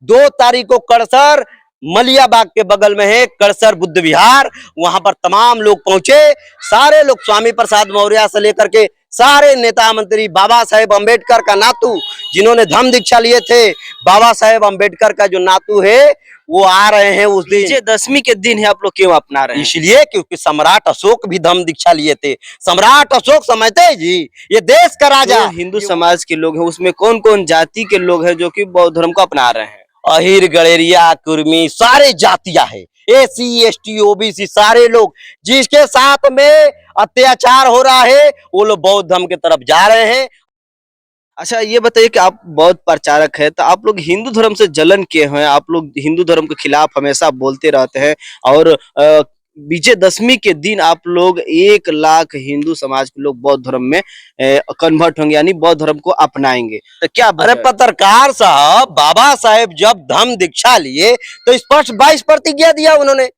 2 तारीख को कड़सर मलिया बाग के बगल में है कड़सर बुद्ध विहार, वहां पर तमाम लोग पहुंचे। सारे लोग स्वामी प्रसाद मौर्य से लेकर के सारे नेता मंत्री, बाबा साहेब अम्बेडकर का नातू जिन्होंने धम्म दीक्षा लिए थे, बाबा साहेब अम्बेडकर का जो नातू है वो आ रहे हैं उस दिन। विजयदशमी के दिन है, आप लोग क्यों अपना रहे हैं? इसलिए क्योंकि सम्राट अशोक भी धम्म दीक्षा लिए थे। सम्राट अशोक समझते हैं जी, ये देश का राजा। हिंदू समाज के लोग हैं, उसमें कौन कौन जाति के लोग हैं जो कि बौद्ध धर्म को अपना रहे हैं? अहिर, गड़ेरिया, कुर्मी, सारे जातियां है, एसी एसटी ओबीसी सारे लोग। जिसके साथ में अत्याचार हो रहा है वो लोग बौद्ध धर्म की तरफ जा रहे हैं। अच्छा, ये बताइए कि आप बौद्ध प्रचारक है, तो आप लोग हिंदू धर्म से जलन क्यों हैं? आप लोग हिंदू धर्म के खिलाफ हमेशा बोलते रहते हैं और विजयदशमी के दिन आप लोग 1 लाख हिंदू समाज के लोग बौद्ध धर्म में कन्वर्ट होंगे, यानी बौद्ध धर्म को अपनाएंगे, तो क्या अरे पत्रकार साहब, बाबा साहेब जब धम्म दीक्षा लिए तो स्पष्ट 22 प्रतिज्ञा दिया उन्होंने,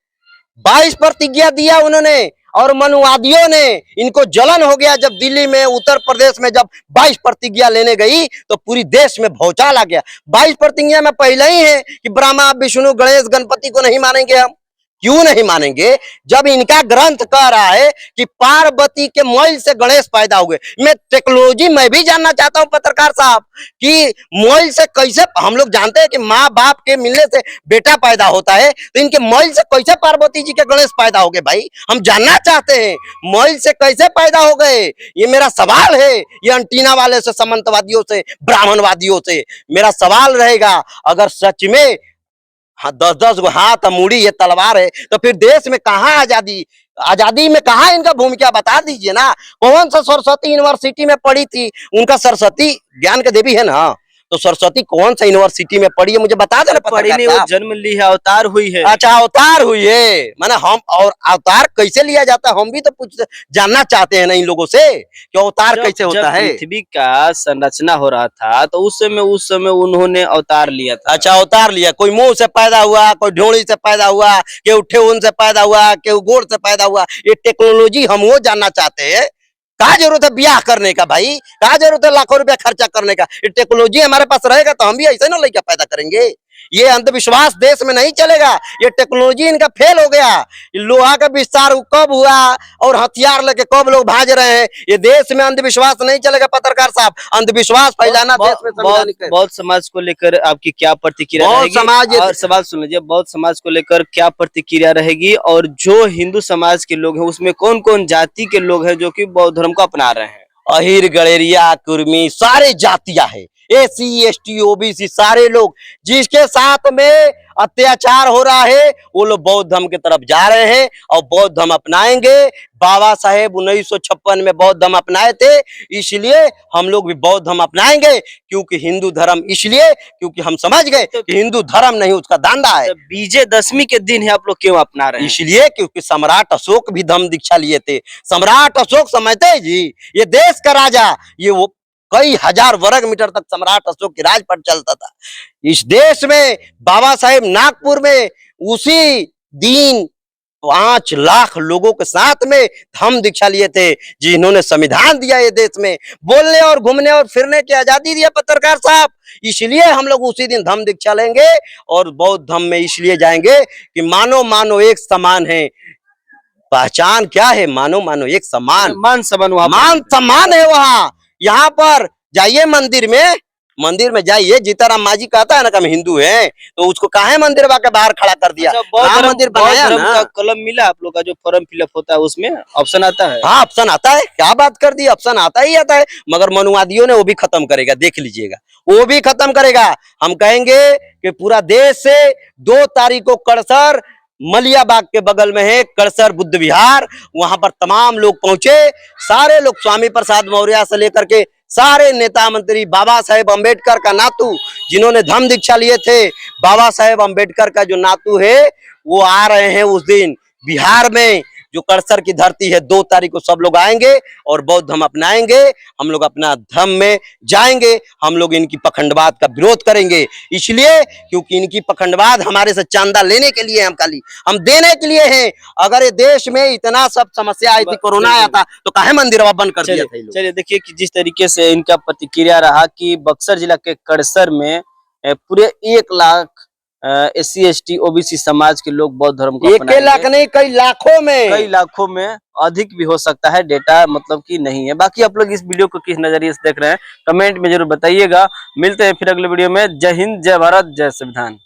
22 प्रतिज्ञा दिया उन्होंने। और मनुवादियों ने इनको जलन हो गया जब दिल्ली में, उत्तर प्रदेश में जब 22 प्रतिज्ञा लेने गई तो पूरी देश में भौचाल आ गया। 22 प्रतिज्ञा में पहले ही है कि ब्रह्मा विष्णु गणेश गणपति को नहीं मानेंगे हम। क्यों नहीं मानेंगे? जब इनका ग्रंथ कह रहा है कि पार्वती के मोइल से गणेश पैदा हुए। मैं टेक्नोलॉजी मैं भी जानना चाहता हूं पत्रकार साहब कि मोइल से कैसे, हम लोग जानते हैं कि माँ बाप के मिलने से बेटा पैदा होता है, तो इनके मोइल से कैसे पार्वती जी के गणेश पैदा हो गए? भाई हम जानना चाहते हैं मोइल से कैसे पैदा हो गए, ये मेरा सवाल है। ये अंटीना वाले से, सामंतवादियों से, ब्राह्मणवादियों से मेरा सवाल रहेगा। अगर सच में हाँ 10-10 गो हाथ मूड़ी ये तलवार है तो फिर देश में कहाँ आजादी? आजादी में कहाँ इनका भूमिका बता दीजिए ना। कौन सा सरस्वती यूनिवर्सिटी में पढ़ी थी? उनका सरस्वती ज्ञान के देवी है ना, तो सरस्वती कौन सा यूनिवर्सिटी में पढ़ी है मुझे बता देना। पढ़ी नहीं, वो जन्म ली है, अवतार हुई है। अच्छा, अवतार हुई है, माने हम, और अवतार कैसे लिया जाता है हम भी तो कुछ जानना चाहते हैं ना इन लोगों से कि अवतार कैसे होता है। पृथ्वी का संरचना हो रहा था तो उस समय उन्होंने अवतार लिया था। अच्छा, अवतार लिया। कोई मुंह से पैदा हुआ, कोई ढोड़ी से पैदा हुआ, केहू ठेहुन से पैदा हुआ, केहू गोड़ से पैदा हुआ। ये टेक्नोलॉजी हम वो जानना चाहते हैं। कहा जरूरत है ब्याह करने का भाई? कहा जरूरत है लाखों रुपया खर्चा करने का? ये टेक्नोलॉजी हमारे पास रहेगा तो हम भी ऐसे ना लड़का पैदा करेंगे। ये अंधविश्वास देश में नहीं चलेगा। ये टेक्नोलॉजी इनका फेल हो गया। लोहा का विस्तार कब हुआ और हथियार लेके कब लोग भाग रहे हैं? ये देश में अंधविश्वास नहीं चलेगा पत्रकार साहब। अंधविश्वास फैलाना देश में बौद्ध समाज को लेकर आपकी क्या प्रतिक्रिया रहेगी? समाज और सवाल सुन लीजिए, बौद्ध समाज को लेकर क्या प्रतिक्रिया रहेगी? और जो हिंदू समाज के लोग हैं उसमें कौन कौन जाति के लोग हैं जो कि बौद्ध धर्म को अपना रहे हैं? अहिर, गड़ेरिया, कुर्मी, सारे जातियां है, एसी एसटी ओबीसी सारे लोग। जिसके साथ में अत्याचार हो रहा है वो लोग बौद्ध धर्म की तरफ जा रहे हैं और बौद्ध धर्म अपनाएंगे। बाबा साहेब 1956 में बौद्ध धर्म अपनाए थे, इसलिए हम लोग भी बौद्ध धर्म अपनाएंगे। क्योंकि हिंदू धर्म, इसलिए क्योंकि हम समझ गए कि हिंदू धर्म नहीं उसका दांडा है। विजयदशमी के दिन है, आप लोग क्यों अपना रहे हैं? इसलिए क्योंकि सम्राट अशोक भी धम्म दीक्षा लिए थे। सम्राट अशोक समझते हैं जी, ये देश का राजा, ये वो कई हजार वर्ग मीटर तक सम्राट अशोक की राज पर चलता था इस देश में। बाबा साहेब नागपुर में उसी दिन 5 लाख लोगों के साथ में धम्म दीक्षा लिए थे, जिन्होंने संविधान दिया ये देश में, बोलने और घूमने और फिरने की आजादी दिया पत्रकार साहब। इसलिए हम लोग उसी दिन धम्म दीक्षा लेंगे और बौद्ध धर्म में इसलिए जाएंगे कि मानो मानो एक समान है। पहचान क्या है? मानो मानो एक समान, मान सम्मान है वहाँ। यहाँ पर जाइए मंदिर में जाइए, जीताराम मांझी कहता है ना कि हम हिंदू हैं, तो उसको काहे मंदिर के बाहर खड़ा कर दिया? राम मंदिर बनाया ना। कलम मिला आप लोग का जो फॉर्म फिलअप होता है उसमें ऑप्शन आता है? हाँ, ऑप्शन आता है। क्या बात कर दी, ऑप्शन आता ही आता है। मगर मनुवादियों ने वो भी खत्म करेगा, देख लीजिएगा, वो भी खत्म करेगा। हम कहेंगे कि पूरा देश से 2 तारीख को कड़सर मलिया बाग के बगल में है कड़सर बुद्ध विहार, वहां पर तमाम लोग पहुंचे। सारे लोग स्वामी प्रसाद मौर्य से लेकर के सारे नेता मंत्री, बाबा साहेब अम्बेडकर का नातू जिन्होंने धम्म दीक्षा लिए थे, बाबा साहेब अम्बेडकर का जो नातू है वो आ रहे हैं उस दिन बिहार में, जो कड़सर की धरती है। 2 तारीख को सब लोग आएंगे और बौद्ध धर्म अपनाएंगे। हम लोग अपना धर्म में जाएंगे। हम लोग इनकी पखंडवाद का विरोध करेंगे, इसलिए क्योंकि इनकी पखंडवाद हमारे से चांदा लेने के लिए, हम देने के लिए हैं। अगर ये देश में इतना सब समस्या आई थी, कोरोना आया था, तो काहे मंदिर बंद कर दिया था? चलिए देखिए कि जिस तरीके से इनका प्रतिक्रिया रहा कि बक्सर जिला के कड़सर में पूरे 1 लाख SC ST OBC समाज के लोग बौद्ध धर्म को एक अपनाएंगे। लाख नहीं, कई लाखों में। कई लाखों में अधिक भी हो सकता है, डेटा मतलब कि नहीं है। बाकी आप लोग इस वीडियो को किस नजरिए से देख रहे हैं कमेंट में जरूर बताइएगा। मिलते हैं फिर अगले वीडियो में। जय हिंद, जय भारत, जय संविधान।